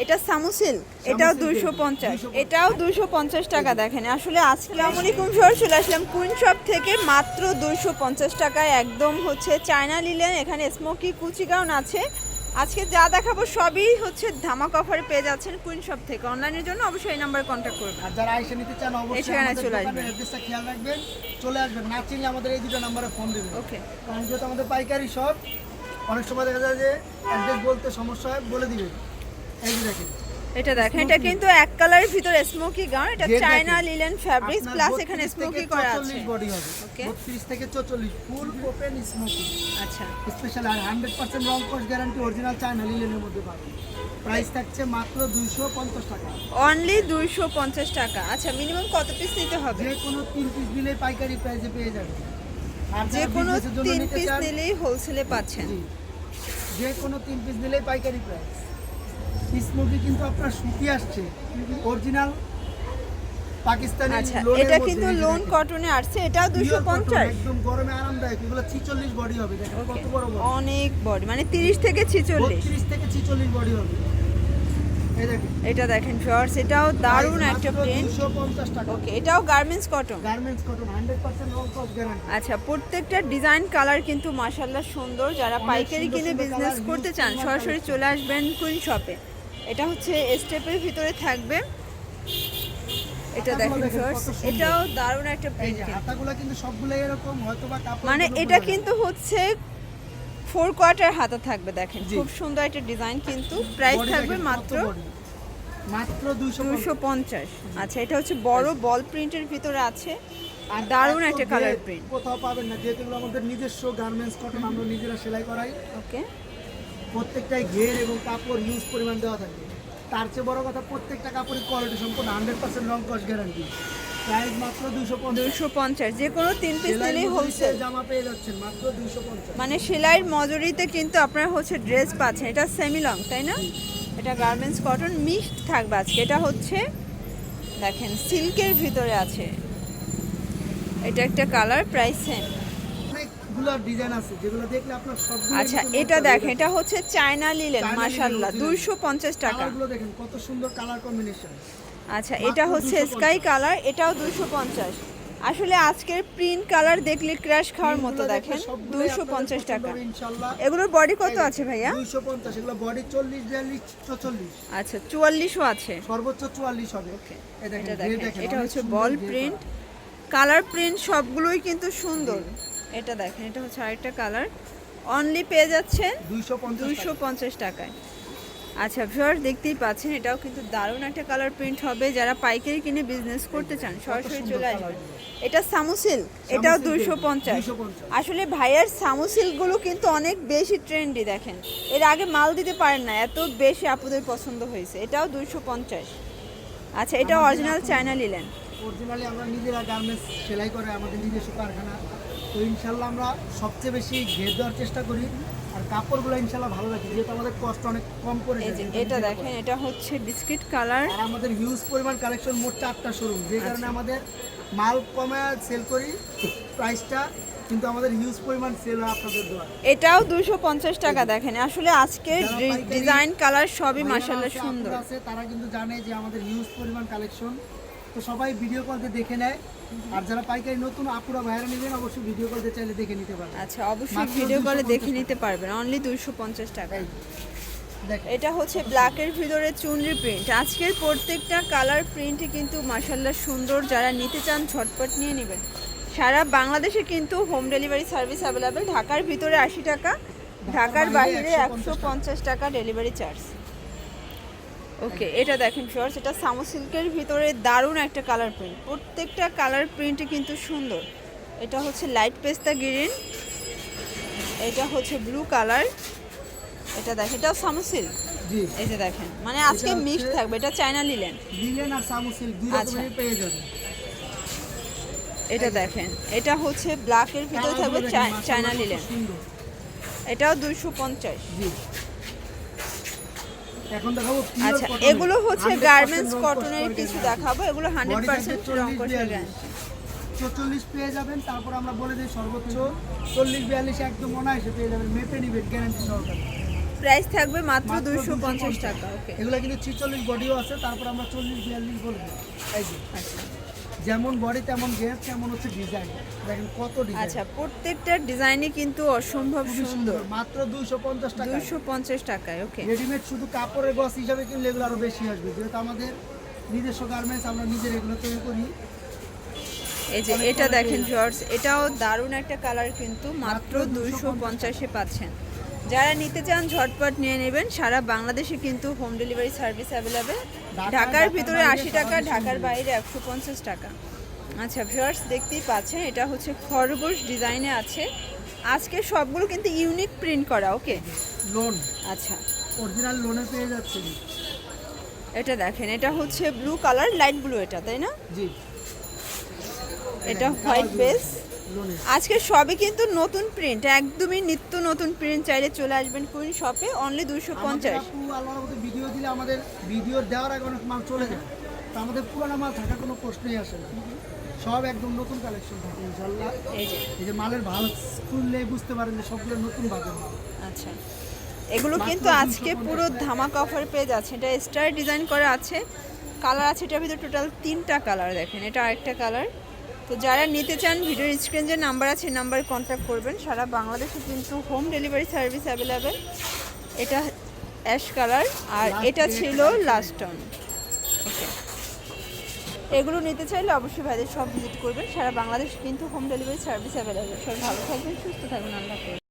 এটা সামুসিল, এটাও 250, এটাও 250 টাকা। দেখেন আসলে আজকে আলাইকুম ভিউয়ার, চলে আসলাম কুইন শপ থেকে মাত্র 250 টাকায় একদম হচ্ছে চায়না লিলেন। এখানে স্মোকি কুচি গাউন আছে। আজকে যা দেখাবো সবই হচ্ছে ধামাকা অফারে পেয়ে যাচ্ছেন কুইন শপ থেকে। অনলাইনের জন্য অবশ্যই এই নাম্বারে কন্ট্যাক্ট করবেন। আর যারা আইসা নিতে চান অবশ্যই আমাদের দোকানের অ্যাড্রেসটা খেয়াল রাখবেন, চলে আসবেন। না চিনলে আমাদের এই দুটো নম্বরে ফোন দিবেন। ওকে, কারণ যেহেতু আমাদের পাইকারি শপ, অনেক সময় দেখা যায় যে অ্যাড্রেস বলতে সমস্যা হয়, বলে দিবেন। এই যে দেখেন, এটা দেখেন, এটা কিন্তু এক কালারের ভিতরে স্মোকি গাউন। এটা চায়না লিলেন ফ্যাব্রিক্স প্লাস এখানে স্মোকি করা আছে। 44 বডি হবে। ওকে, 32 থেকে 44 ফুল ওপেন স্মোকি। আচ্ছা, স্পেশাল আর 100% রং কস গ্যারান্টি অরিজিনাল চায়না লিলেনের মধ্যে পাবেন। প্রাইস থাকছে মাত্র 250 টাকা। অনলি 250 টাকা। আচ্ছা, মিনিমাম কত পিস নিতে হবে? যে কোনো 3 পিস নিলেই পাইকারি প্রাইসে পেয়ে যাবেন। আর যে কোনো 3 পিস নিলেই হোলসেলে পাচ্ছেন। যে কোনো 3 পিস নিলেই পাইকারি প্রাইস। স্মোকি কিন্তু আপনার সুতি আসছে অরিজিনাল পাকিস্তানি। আচ্ছা, এটা কিন্তু লোন কটনে আসছে। এটাও 250, একদম গরমে আরামদায়ক। এগুলো 46 বডি হবে। দেখেন কত বড় বড়, অনেক বডি, মানে 30 থেকে 46, 30 থেকে 46 বডি হবে। এই দেখেন, এটা দেখেন ভিউয়ার্স, এটাও দারুণ একটা প্রিন্ট। 250 টাকা। ওকে, এটাও গার্মেন্টস কটন। গার্মেন্টস কটন 100% রং কস গ্যারান্টি। আচ্ছা, প্রত্যেকটা ডিজাইন কালার কিন্তু মাশাআল্লাহ সুন্দর। যারা পাইকারি কিনে বিজনেস করতে চান সরাসরি চলে আসবেন কুইন শপে। এটা হচ্ছে স্টেপের ভিতরে থাকবে। এটা দেখেন ভিউয়ার্স, এটাও দারুণ একটা প্রিন্ট। হাতাগুলো কিন্তু সবগুলো এরকম, হয়তোবা কাপড় মানে এটা কিন্তু হচ্ছে 4 কোয়ার্টার হাতা থাকবে। দেখেন খুব সুন্দর একটা ডিজাইন। কিন্তু প্রাইস থাকবে মাত্র 250। আচ্ছা, এটা হচ্ছে বড় বল প্রিন্টের ভিতরে আছে আর দারুণ একটা কালার প্রিন্ট। কোথাও পাবেন না, যেহেতু আমাদের নিজস্ব গার্মেন্টস কটন, আমরা নিজেরা সেলাই করাই। ওকে, প্রত্যেকটাই ঘের এবং কাপড় ইউজ পরিমাণ দেওয়া থাকবে। তার চেয়ে বড় কথা, প্রত্যেকটা কাপড়ের কোয়ালিটি সম্পূর্ণ 100% রং কস গ্যারান্টি। প্রাইস মাত্র 250। যে কোনো 3 পিস নিলেই হোলসেল জামা পেয়ে যাচ্ছেন মাত্র 250। মানে সেলাইয়ের মজুরিতে কিন্তু আপনারা হচ্ছে ড্রেস পাচ্ছেন। এটা সেমি লং, তাই না? এটা গার্মেন্টস কটন মিক্সড থাকবে আজকে। এটা হচ্ছে দেখেন সিল্কের ভিতরে আছে। এটা একটা কালার, প্রাইস সেম। অনেকগুলো ডিজাইন আছে যেগুলো দেখলে আপনার সবগুলো। আচ্ছা, এটা দেখেন, এটা হচ্ছে চায়না লিলেন মাশাআল্লাহ 250 টাকা। কালারগুলো দেখেন কত সুন্দর কালার কম্বিনেশন। আচ্ছা, এটা হচ্ছে স্কাই কালার, এটাও 250। আসলে আজকের প্রিন্ট কালার দেখলে ক্র্যাশ খাওয়ার মতো। দেখেন 250 টাকা। ইনশাআল্লাহ এগুলোর বডি কত আছে ভাইয়া? 250। এগুলো বডি 40, 42, 44। আচ্ছা, 44ও আছে, সর্বোচ্চ 44 হবে। ওকে, এটা এটা দেখেন, দেখেন, এটা হচ্ছে বল প্রিন্ট। কালার প্রিন্ট সবগুলোই কিন্তু সুন্দর। এটা দেখেন, এটা হচ্ছে আরেকটা কালার। অনলি পেয়ে যাচ্ছেন 250 টাকায়। আচ্ছা ভিউয়ার, দেখতেই পাচ্ছেন এটাও কিন্তু দারুণ একটা কালার প্রিন্ট হবে। যারা পাইকারি কিনে বিজনেস করতে চান সরাসরি চলে আসবেন। এটা সামুসিল, এটাও 250। আসলে ভাইয়ার সামুসিলগুলো কিন্তু অনেক বেশি ট্রেন্ডি। দেখেন এর আগে মাল দিতে পারেন না, এত বেশি আপুদের পছন্দ হয়েছে। এটাও 250। আচ্ছা, এটা অরিজিনাল চায়না লিলেন। অরিজিনালি আমরা নিজেরা গার্মেন্টস সেলাই করে, আমাদের নিজস্ব কারখানা। তো ইনশাল্লাহ আমরা সবচেয়ে বেশি ঘের দেওয়ার চেষ্টা করি, আর কাপড়গুলো ইনশাল্লাহ ভালো রাখি, যেহেতু আমাদের কষ্ট অনেক কম করে। এটা দেখেন, এটা হচ্ছে বিস্কিট কালার। আর আমাদের হিউজ পরিমাণ কালেকশন, মোট 4টা শোরুম, যে কারণে আমাদের মাল কমে সেল করি প্রাইসটা, কিন্তু আমাদের হিউজ পরিমাণ সেল হয় আপনাদের দোয়া। এটাও 250 টাকা। দেখেন আসলে আজকের ডিজাইন কালার সবই মাশাআল্লাহ সুন্দর আছে। তারা কিন্তু জানে যে আমাদের হিউজ পরিমাণ কালেকশন, তো সবাই ভিডিও কলতে দেখে নেয়। আর যারা পাইকারি নতুন আপুরা ভাইরা নেবেন, অবশ্যই ভিডিও কলতে চাইলে দেখে নিতে পারবেন। আচ্ছা, অবশ্যই ভিডিও কলে দেখে নিতে পারবেন। অনলি 250 টাকা। এটা হচ্ছে ব্ল্যাকের ভিতরে চুনরি প্রিন্ট। আজকের প্রত্যেকটা কালার প্রিন্টই কিন্তু মাশাআল্লাহ সুন্দর। যারা নিতে চান ঝটপট নিয়ে নেবেন। সারা বাংলাদেশে কিন্তু হোম ডেলিভারি সার্ভিস অ্যাভেলেবেল। ঢাকার ভিতরে 80 টাকা, ঢাকার বাইরে 150 টাকা ডেলিভারি চার্জ। ওকে, এটা দেখেন ফ্রেন্ডস, এটা সামো সিল্কের ভিতরে দারুণ একটা কালার প্রিন্ট। প্রত্যেকটা কালার প্রিন্টই কিন্তু সুন্দর। এটা হচ্ছে লাইট পেস্তা গ্রিন, এটা হচ্ছে ব্লু কালার। এটা দেখেন, এটাও সামো সিল্ক। এই যে দেখেন, মানে আজকে মিক্স থাকবে। এটা চায়না লিলেন, লিলেন আর সামো সিল্ক দুই রকমেরই পেয়ে যাবেন। এটা দেখেন, এটা হচ্ছে ব্ল্যাকের ভিতরে থাকবে চায়না লিলেন। এটাও 250। এখন দেখাবো। আচ্ছা, এগুলো হচ্ছে গার্মেন্টস কটনের কিছু দেখাবো। এগুলো 100% রং কষের গ্যারান্টি। 44 পেয়ে যাবেন। তারপর আমরা বলে দিই সর্বোচ্চ 40, 42 একদম অনায়াসে পেয়ে যাবেন। মেপে নিবেন গ্যারান্টি সহকারে। প্রাইস থাকবে মাত্র মাত্র 250 টাকা। ওকে, এগুলো কিন্তু 46 বডিও আছে, তারপর আমরা 40-42 বলবো। এই যে আচ্ছা যেমন বডি তেমন গেস, তেমন হচ্ছে ডিজাইন। দেখেন কত ডিজাইন। আচ্ছা, প্রত্যেকটা ডিজাইনই কিন্তু অসম্ভব খুবই সুন্দর। মাত্র 250 টাকা। 250 টাকায়। ওকে, রেডিমেড শুধু কাপড়ের গস হিসাবে কিনলে এগুলো আরো বেশি আসবে, যেহেতু আমাদের নিজস্ব গার্মেন্টস, আমরা নিজের এগুলো তৈরি করি। এই যে এটা দেখেন জর্জ, এটাও দারুণ একটা কালার, কিন্তু মাত্র 250-এ পাচ্ছেন। যারা নিতে চান ঝটপট নিয়ে নেবেন। সারা বাংলাদেশে কিন্তু হোম ডেলিভারি সার্ভিস অ্যাভেলেবেল। ঢাকার ভিতরে 80 টাকা, ঢাকার বাইরে 150 টাকা। আচ্ছা ভিউয়ার্স, দেখতেই পাচ্ছেন এটা হচ্ছে খরগোশ ডিজাইনে আছে। আজকে সবগুলো কিন্তু ইউনিক প্রিন্ট করা। ওকে, লোন আচ্ছা অরিজিনাল লোনে পেয়ে যাচ্ছে। এটা দেখেন, এটা হচ্ছে ব্লু কালার, লাইট ব্লু এটা, তাই না? জি, এটা হোয়াইট বেস। লোনে আজকে সবই কিন্তু নতুন প্রিন্ট, একদমই নিত্য নতুন প্রিন্ট। চাইলে চলে আসবেন কুইন শপে, অনলি 250। আপু আল্লাহর মতো ভিডিও দিলে আমাদের ভিডিও দেওয়ার আগে অনেক মাল চলে যায়, তো আমাদের পুরানো মাল থাকার কোনো প্রশ্নই আসে না। সব একদম নতুন কালেকশন থাকে ইনশাল্লাহ। এই যে এই যে মালের ভালো খুললে বুঝতে পারেন যে সবগুলো নতুন বাজার মাল। আচ্ছা, এগুলো কিন্তু আজকে পুরো ধামাকা অফার পেয়ে যাচ্ছে। এটা স্টার ডিজাইন করা আছে, কালার আছে এটার ভিতরে টোটাল 3টা কালার। দেখেন এটা আরেকটা কালার। তো যারা নিতে চান ভিডিওর স্ক্রিন যে নাম্বার আছে, নাম্বারে কন্ট্যাক্ট করবেন। সারা বাংলাদেশে কিন্তু হোম ডেলিভারি সার্ভিস অ্যাভেলেবেল। এটা অ্যাশ কালার, আর এটা ছিল লাস্ট টাইম। ওকে, এগুলো নিতে চাইলে অবশ্যই ভাইদের সব ভিজিট করবেন। সারা বাংলাদেশে কিন্তু হোম ডেলিভারি সার্ভিস অ্যাভেলেবেল। সবাই ভালো থাকবেন, সুস্থ থাকবেন, আল্লাহ হাফেজ।